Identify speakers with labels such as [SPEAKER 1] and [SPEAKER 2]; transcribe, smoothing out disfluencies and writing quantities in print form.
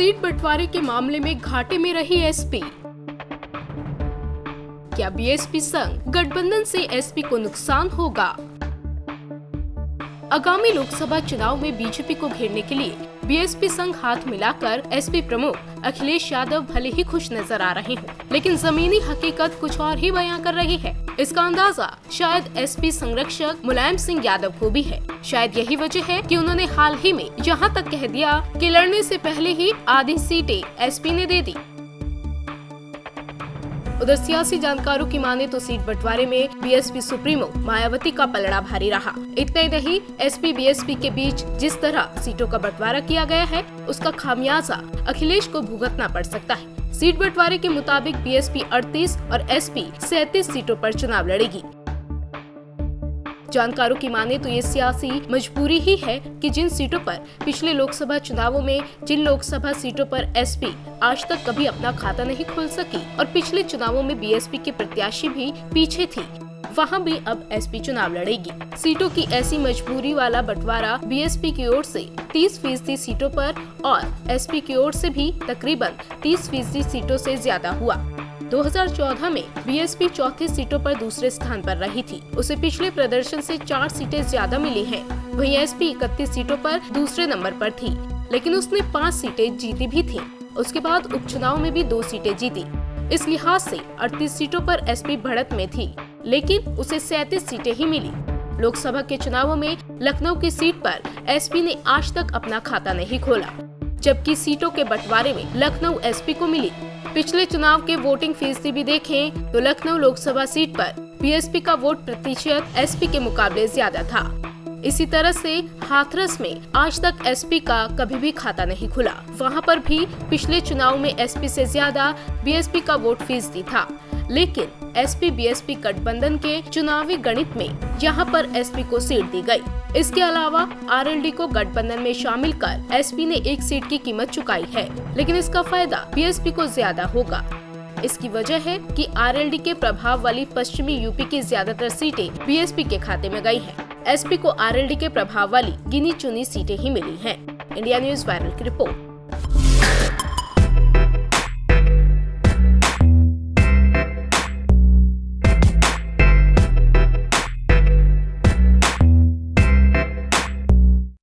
[SPEAKER 1] Seat बंटवारे के मामले में घाटे में रही एसपी। क्या बीएसपी संग गठबंधन से एसपी को नुकसान होगा? आगामी लोकसभा चुनाव में बीजेपी को घेरने के लिए बीएसपी संग हाथ मिलाकर एसपी प्रमुख अखिलेश यादव भले ही खुश नजर आ रहे हों, लेकिन जमीनी हकीकत कुछ और ही बयां कर रही है। इसका अंदाजा शायद एसपी संरक्षक मुलायम सिंह यादव को भी है। शायद यही वजह है कि उन्होंने हाल ही में यहाँ तक कह दिया कि लड़ने से पहले ही आधी सीटें एसपी ने दे दी। उधर सियासी जानकारों की माने तो सीट बंटवारे में बीएसपी सुप्रीमो मायावती का पलड़ा भारी रहा। इतना ही नहीं, एसपी बीएसपी के बीच जिस तरह सीटों का बंटवारा किया गया है, उसका खामियाजा अखिलेश को भुगतना पड़ सकता है। सीट बंटवारे के मुताबिक बीएसपी 38 और एसपी 37 सीटों पर चुनाव लड़ेगी। जानकारों की माने तो ये सियासी मजबूरी ही है कि जिन सीटों पर पिछले लोकसभा चुनावों में जिन लोकसभा सीटों पर एसपी आज तक कभी अपना खाता नहीं खोल सकी और पिछले चुनावों में बीएसपी के प्रत्याशी भी पीछे थी, वहां भी अब एसपी चुनाव लड़ेगी। सीटों की ऐसी मजबूरी वाला बंटवारा बीएसपी की ओर से 30% सीटों पर और एसपी की ओर से भी तकरीबन 30% सीटों से ज्यादा हुआ। 2014 में बीएसपी 34 सीटों पर दूसरे स्थान पर रही थी। उसे पिछले प्रदर्शन से 4 सीटें ज्यादा मिली हैं। वहीं एसपी 31 सीटों पर दूसरे नंबर पर थी, लेकिन उसने 5 सीटें जीती भी थी। उसके बाद उपचुनाव में भी 2 सीटें जीती। इस लिहाज से 38 सीटों पर एसपी बढ़त में थी, लेकिन उसे 37 सीटें ही मिली। लोकसभा के चुनावों में लखनऊ की सीट पर एसपी ने आज तक अपना खाता नहीं खोला, जबकि सीटों के बंटवारे में लखनऊ एसपी को मिली। पिछले चुनाव के वोटिंग फीसदी भी देखें तो लखनऊ लोकसभा सीट पर बीएसपी का वोट प्रतिशत एसपी के मुकाबले ज्यादा था। इसी तरह से हाथरस में आज तक एसपी का कभी भी खाता नहीं खुला। वहां पर भी पिछले चुनाव में एसपी से ज्यादा बीएसपी का वोट फीसदी था, लेकिन एसपी बीएसपी गठबंधन के चुनावी गणित में यहां पर एसपी को सीट दी गई। इसके अलावा आरएलडी को गठबंधन में शामिल कर एसपी ने 1 सीट की कीमत चुकाई है, लेकिन इसका फायदा बीएसपी को ज्यादा होगा। इसकी वजह है कि आरएलडी के प्रभाव वाली पश्चिमी यूपी की ज्यादातर सीटें बीएसपी के खाते में गई हैं। एसपी को आरएलडी के प्रभाव वाली गिनी चुनी सीटें ही मिली हैं। इंडिया न्यूज़ वायरल की रिपोर्ट।